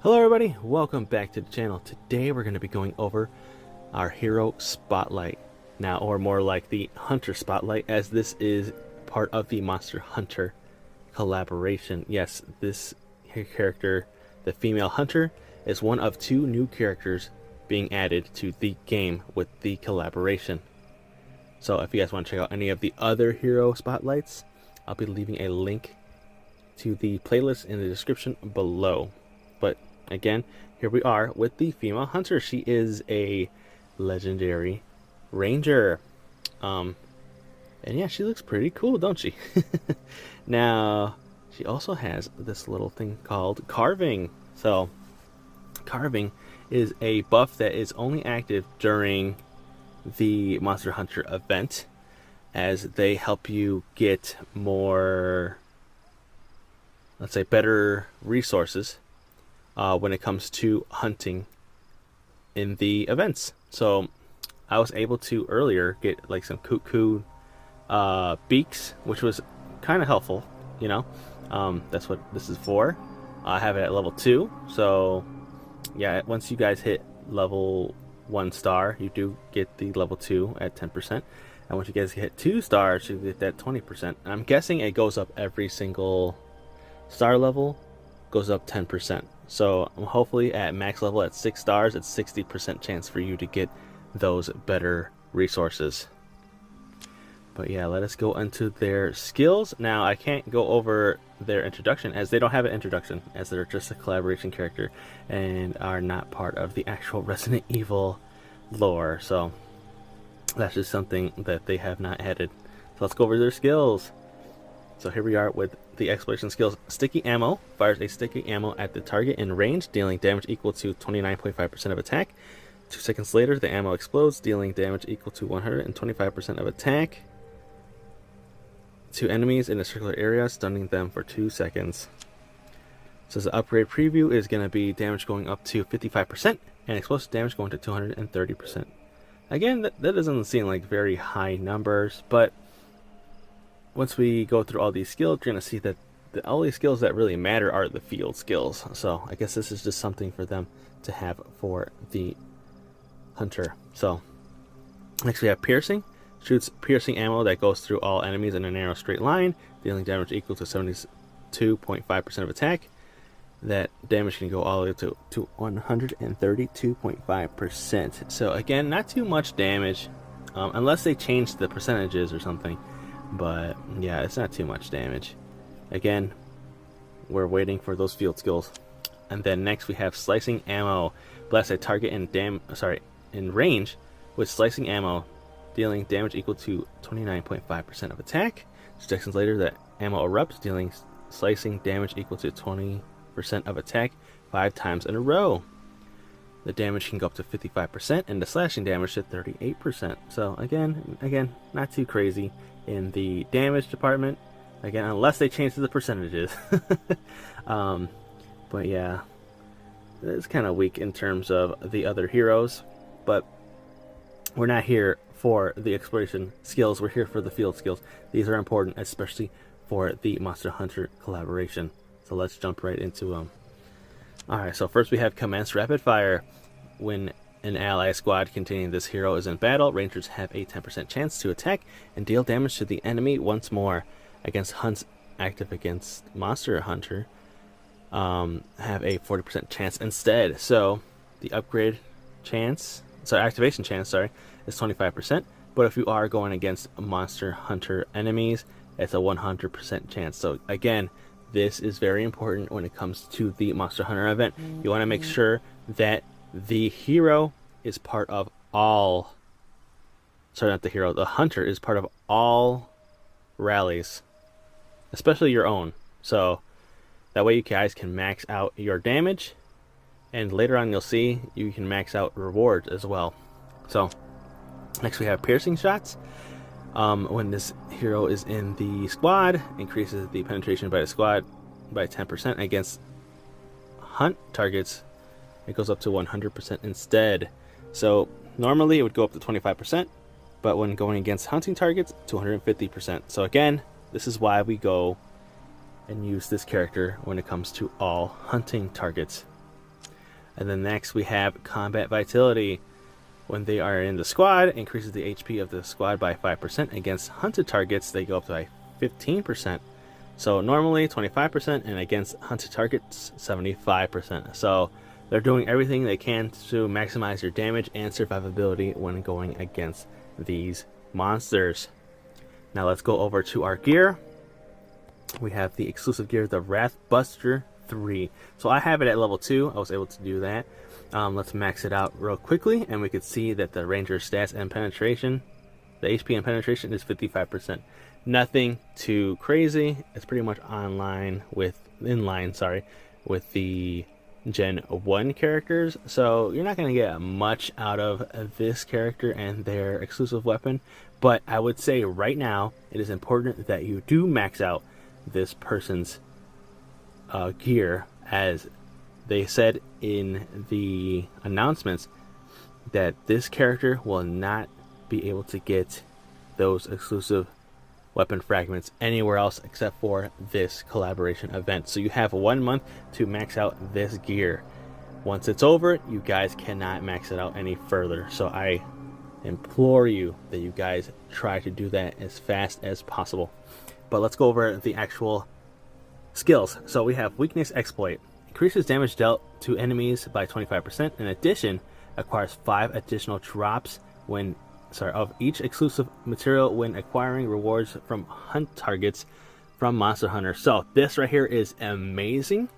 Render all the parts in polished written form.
Hello everybody, welcome back to the channel. Today we're going to be going over our hero spotlight now, or more like the hunter spotlight, as this is part of the Monster Hunter collaboration. Yes, this character, the female hunter, is one of two new characters being added to the game with the collaboration. So if you guys want to check out any of the other hero spotlights, I'll be leaving a link to the playlist in the description below. But again, here we are with the female hunter. She is a legendary ranger. And yeah, she looks pretty cool, don't she? Now, she also has this little thing called carving. So, carving is a buff that is only active during the Monster Hunter event, as they help you get more, let's say, better resources when it comes to hunting in the events. So I was able to earlier get like some cuckoo beaks, which was kind of helpful, you know. That's what this is for. I have it at level 2, so yeah, once you guys hit level 1 star, you do get the level 2 at 10%, and once you guys hit 2 stars, you get that 20%. I'm guessing it goes up every single star level, goes up 10%. So hopefully at max level at 6 stars, it's 60% chance for you to get those better resources. But yeah, let us go into their skills. Now, I can't go over their introduction as they don't have an introduction, as they're just a collaboration character and are not part of the actual Resident Evil lore. So that's just something that they have not added. So let's go over their skills. So here we are with the exploration skills. Sticky ammo fires a sticky ammo at the target in range, dealing damage equal to 29.5% of attack. 2 seconds later, the ammo explodes, dealing damage equal to 125% of attack to enemies in a circular area, stunning them for 2 seconds. So the upgrade preview is going to be damage going up to 55% and explosive damage going to 230%. Again, that doesn't seem like very high numbers, but once we go through all these skills, you're going to see that the only skills that really matter are the field skills. So I guess this is just something for them to have for the hunter. So next we have piercing. Shoots piercing ammo that goes through all enemies in a narrow straight line, dealing damage equal to 72.5% of attack. That damage can go all the way to 132.5%. So again, not too much damage, unless they change the percentages or something. But yeah, it's not too much damage. Again, we're waiting for those field skills. And then next we have slicing ammo. Blast a target in range with slicing ammo, dealing damage equal to 29.5% of attack. 2 seconds later, the ammo erupts, dealing slicing damage equal to 20% of attack 5 times in a row. The damage can go up to 55% and the slashing damage to 38%. So again, not too crazy in the damage department. Again, unless they change the percentages. But yeah, it's kind of weak in terms of the other heroes. But we're not here for the exploration skills, we're here for the field skills. These are important, especially for the Monster Hunter collaboration. So let's jump right into them. Alright, so first we have Commence Rapid Fire. When an ally squad containing this hero is in battle, rangers have a 10% chance to attack and deal damage to the enemy once more. Against hunts active against Monster Hunter, have a 40% chance instead. So the activation chance, is 25%. But if you are going against Monster Hunter enemies, it's a 100% chance. So again, this is very important when it comes to the Monster Hunter event. You want to make sure that the hero is part of all, the hunter is part of all rallies, especially your own. So that way you guys can max out your damage, and later on you'll see you can max out rewards as well. So next we have piercing shots. When this hero is in the squad, increases the penetration by the squad by 10% against hunt targets. It goes up to 100% instead. So normally it would go up to 25%, but when going against hunting targets, 250%. So again, this is why we go and use this character when it comes to all hunting targets. And then next we have combat vitality. When they are in the squad, increases the HP of the squad by 5%. Against hunted targets, they go up by 15%. So normally 25%, and against hunted targets, 75%. So they're doing everything they can to maximize your damage and survivability when going against these monsters. Now let's go over to our gear. We have the exclusive gear, the Wrathbuster 3. So I have it at level 2. I was able to do that. Let's max it out real quickly, and we could see that the ranger stats and penetration, the HP and penetration is 55%. Nothing too crazy. It's pretty much in line with the Gen 1 characters. So you're not going to get much out of this character and their exclusive weapon. But I would say right now, it is important that you do max out this person's gear, as they said in the announcements that this character will not be able to get those exclusive weapon fragments anywhere else except for this collaboration event. So you have 1 month to max out this gear. Once it's over, you guys cannot max it out any further. So I implore you that you guys try to do that as fast as possible. But let's go over the actual skills. So we have weakness exploit. Increases damage dealt to enemies by 25%. In addition, acquires 5 additional drops of each exclusive material when acquiring rewards from hunt targets from Monster Hunter. So this right here is amazing.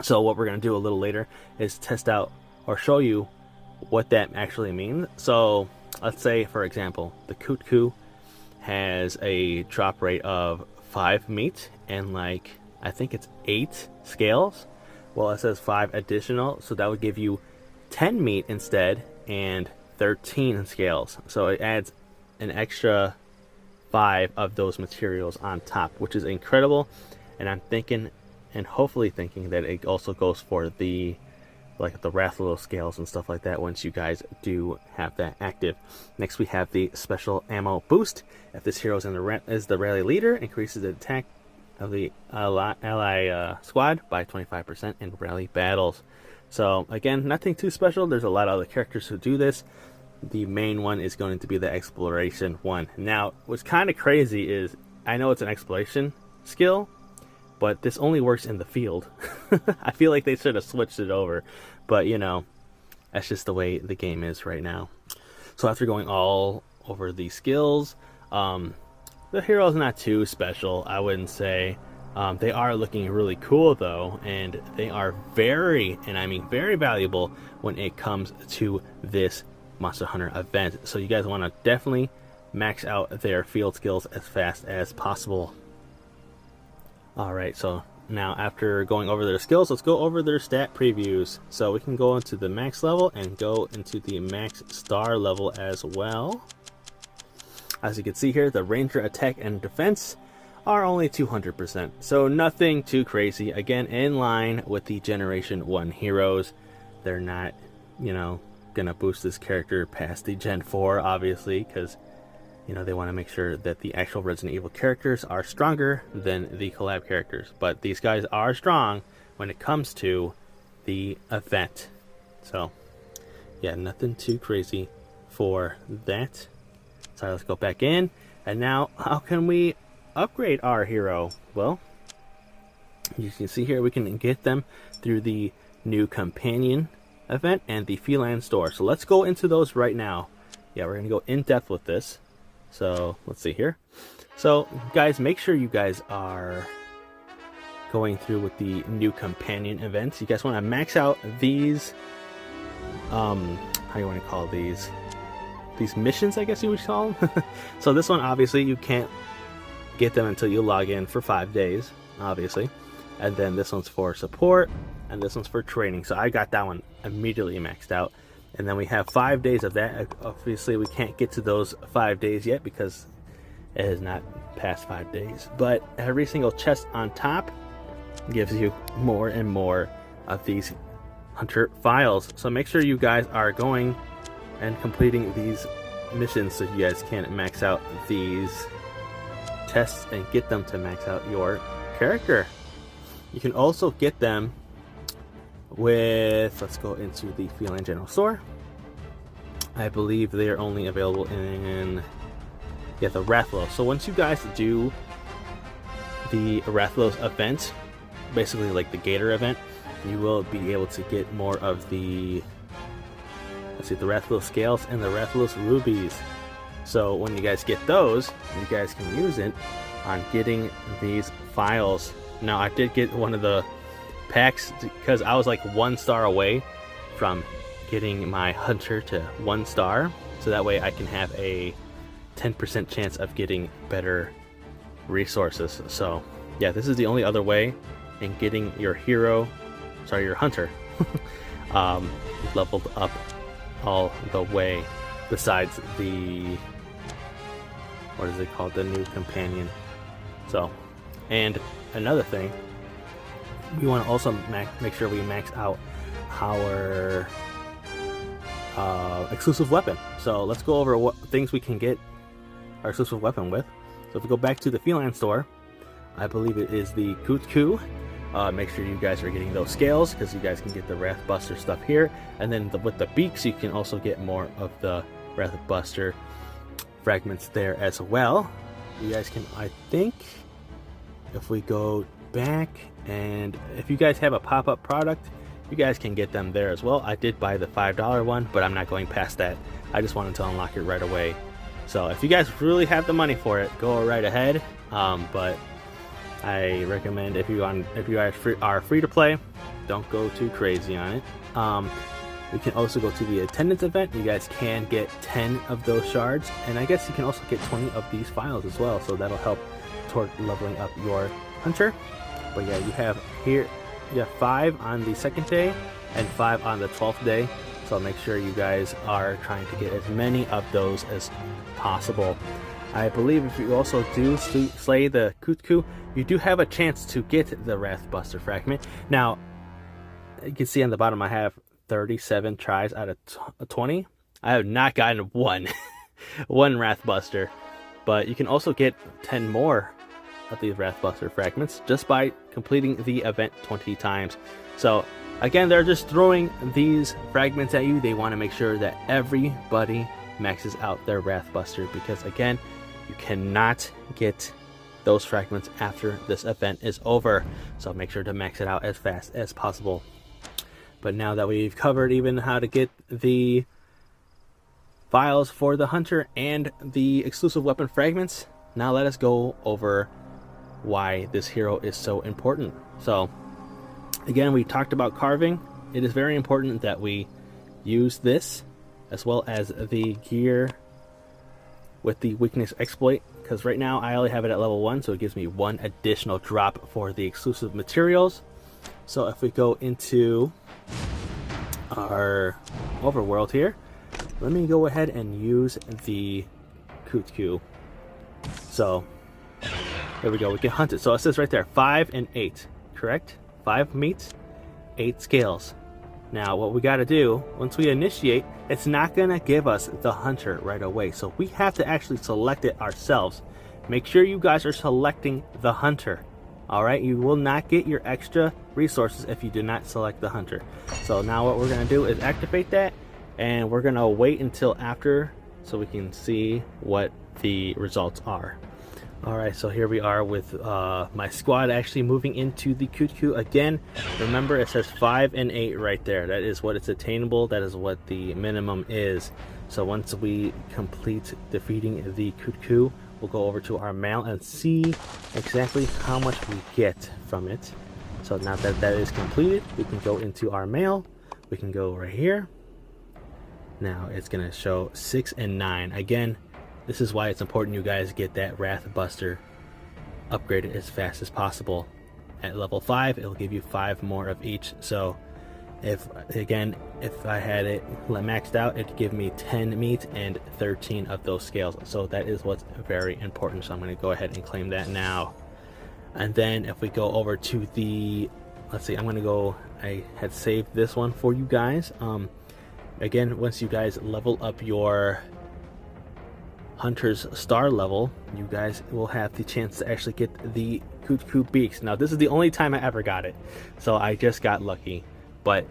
So what we're going to do a little later is test out or show you what that actually means. So let's say, for example, the Kutku has a drop rate of 5 meat and I think it's 8 scales. Well, it says 5 additional, so that would give you 10 meat instead and 13 scales. So it adds an extra 5 of those materials on top, which is incredible. And I'm thinking, and hopefully thinking, that it also goes for the Rathlilo scales and stuff like that once you guys do have that active. Next we have the special ammo boost. If this hero is the rally leader, increases the attack of the ally squad by 25% in rally battles. So again, nothing too special. There's a lot of other characters who do this. The main one is going to be the exploration one. Now what's kind of crazy is, I know it's an exploration skill, but this only works in the field. I feel like they should have switched it over, but you know, that's just the way the game is right now. So after going all over the skills, the hero's not too special, I wouldn't say. They are looking really cool though, and they are very, and I mean very valuable when it comes to this Monster Hunter event. So you guys want to definitely max out their field skills as fast as possible. Alright, so now after going over their skills, let's go over their stat previews. So we can go into the max level and go into the max star level as well. As you can see here, the ranger attack and defense are only 200%, so nothing too crazy. Again, in line with the Generation 1 heroes. They're not, you know, gonna boost this character past the Gen 4, obviously, because, you know, they want to make sure that the actual Resident Evil characters are stronger than the collab characters. But these guys are strong when it comes to the event. So, yeah, nothing too crazy for that. So let's go back in. And now, how can we upgrade our hero? Well, you can see here we can get them through the new companion event and the feline store. So let's go into those right now. Yeah, we're gonna go in depth with this. So let's see here. So guys, make sure you guys are going through with the new companion events. You guys want to max out these how do you want to call these missions, I guess you would call them. So this one, obviously you can't get them until you log in for 5 days, obviously. And then this one's for support, and this one's for training. So I got that one immediately maxed out. And then we have 5 days of that. Obviously we can't get to those 5 days yet because it has not passed 5 days. But every single chest on top gives you more and more of these hunter files. So make sure you guys are going and completing these missions so you guys can max out these tests and get them to max out your character. You can also get them with, let's go into the Feline General Store. I believe they are only available in, yeah, the Rathalos. So once you guys do the Rathalos event, basically like the Gator event, you will be able to get more of the, let's see, the Rathalos scales and the Rathalos rubies. So when you guys get those, you guys can use it on getting these files. Now I did get one of the packs because I was like 1 star away from getting my hunter to 1 star, so that way I can have a 10% chance of getting better resources. So yeah, this is the only other way in getting your hero, sorry, your hunter leveled up all the way, besides the, what is it called, the new companion. So, and another thing, we want to also make sure we max out our exclusive weapon. So let's go over what things we can get our exclusive weapon with. So if we go back to the Feline Store, I believe it is the JOYCREW. Make sure you guys are getting those scales, because you guys can get the Wrathbuster stuff here. And then with the beaks, you can also get more of the Wrathbuster fragments there as well. You guys can, I think, if we go back, and if you guys have a pop-up product, you guys can get them there as well. I did buy the $5 one, but I'm not going past that. I just wanted to unlock it right away. So if you guys really have the money for it, go right ahead. But I recommend if you guys are free to play, don't go too crazy on it. We can also go to the attendance event. You guys can get 10 of those shards, and I guess you can also get 20 of these files as well. So that'll help toward leveling up your hunter. But yeah, you have 5 on the 2nd day and 5 on the 12th day. So make sure you guys are trying to get as many of those as possible. I believe if you also do slay the JOYCREW, you do have a chance to get the Wrathbuster fragment. Now, you can see on the bottom I have 37 tries out of 20. I have not gotten one Wrathbuster, but you can also get 10 more of these Wrathbuster fragments just by completing the event 20 times. So again, they're just throwing these fragments at you. They want to make sure that everybody maxes out their Wrathbuster, because again, you cannot get those fragments after this event is over. So make sure to max it out as fast as possible. But now that we've covered even how to get the files for the hunter and the exclusive weapon fragments, now let us go over why this hero is so important. So again, we talked about carving. It is very important that we use this as well as the gear with the weakness exploit, because right now I only have it at level 1, so it gives me 1 additional drop for the exclusive materials. So if we go into our overworld here, let me go ahead and use the JOYCREW. So there we go, we can hunt it. So it says right there 5 and 8, correct? 5 meats, 8 scales. Now what we got to do, once we initiate, it's not going to give us the hunter right away. So we have to actually select it ourselves. Make sure you guys are selecting the hunter. Alright, you will not get your extra resources if you do not select the hunter. So now what we're going to do is activate that, and we're going to wait until after so we can see what the results are. Alright, so here we are with my squad actually moving into the JOYCREW again. Remember, it says 5 and 8 right there. That is what it's attainable. That is what the minimum is. So once we complete defeating the JOYCREW, we'll go over to our mail and see exactly how much we get from it. So now that that is completed, we can go into our mail. We can go right here. Now it's going to show 6 and 9. Again, this is why it's important you guys get that Wrathbuster upgraded as fast as possible. At level 5, it'll give you 5 more of each. So if I had it maxed out, it'd give me 10 meat and 13 of those scales. So that is what's very important. So I'm going to go ahead and claim that now. And then if we go over to the, let's see, I had saved this one for you guys. Again, once you guys level up your Hunter's star level, you guys will have the chance to actually get the JOYCREW beaks. Now this is the only time I ever got it, so I just got lucky. But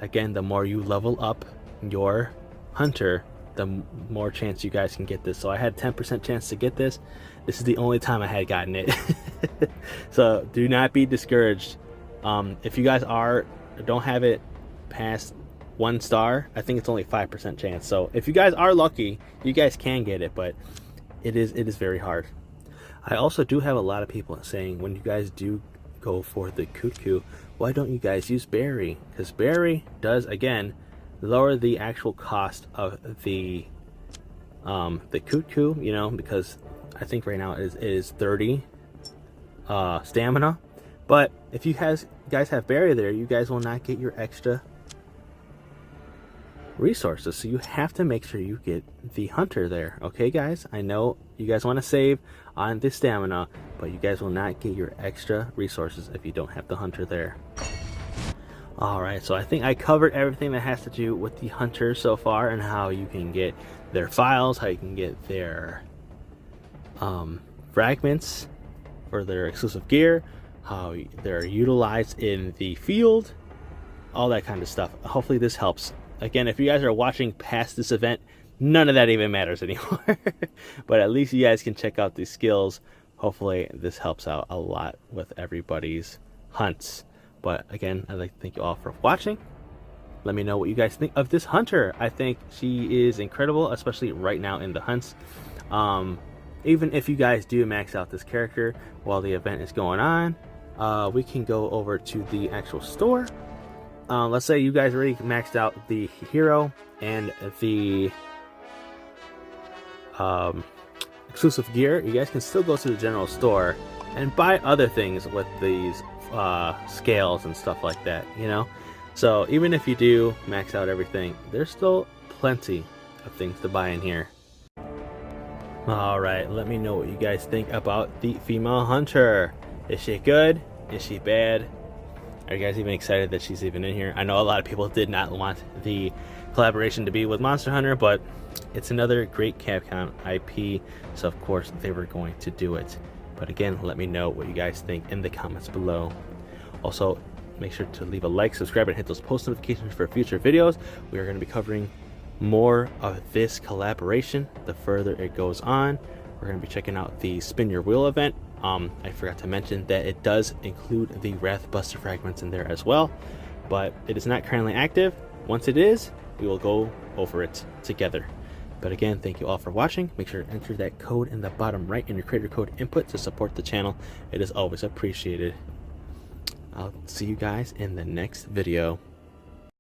again, the more you level up your hunter, the more chance you guys can get this. So I had 10% chance to get this. This is the only time I had gotten it. So do not be discouraged. If you guys don't have it past 1 star, I think it's only 5% chance. So if you guys are lucky, you guys can get it, but it is very hard. I also do have a lot of people saying, when you guys do go for the JOYCREW, why don't you guys use berry? Because berry does, again, lower the actual cost of the JOYCREW, you know, because I think right now it is 30 stamina. But if you guys have berry there, you guys will not get your extra resources. So you have to make sure you get the hunter there. Okay, guys, I know you guys want to save on the stamina, but you guys will not get your extra resources if you don't have the hunter there. Alright, so I think I covered everything that has to do with the hunter so far, and how you can get their files, how you can get their fragments for their exclusive gear, how they're utilized in the field, all that kind of stuff. Hopefully this helps. Again, if you guys are watching past this event, none of that even matters anymore. But at least you guys can check out these skills. Hopefully this helps out a lot with everybody's hunts. But again, I'd like to thank you all for watching. Let me know what you guys think of this hunter. I think she is incredible, especially right now in the hunts. Even if you guys do max out this character while the event is going on, we can go over to the actual store. Let's say you guys already maxed out the hero and the exclusive gear. You guys can still go to the general store and buy other things with these scales and stuff like that, you know. So even if you do max out everything, there's still plenty of things to buy in here. Alright, let me know what you guys think about the female hunter. Is she good? Is she bad? Are you guys even excited that she's even in here? I know a lot of people did not want the collaboration to be with Monster Hunter, but it's another great Capcom IP, so of course they were going to do it. But again, let me know what you guys think in the comments below. Also, make sure to leave a like, subscribe, and hit those post notifications for future videos. We are going to be covering more of this collaboration the further it goes on. We're going to be checking out the Spin Your Wheel event. I forgot to mention that it does include the Wrath Buster fragments in there as well, but it is not currently active. Once it is, we will go over it together. But again, thank you all for watching. Make sure to enter that code in the bottom right in your creator code input to support the channel. It is always appreciated. I'll see you guys in the next video.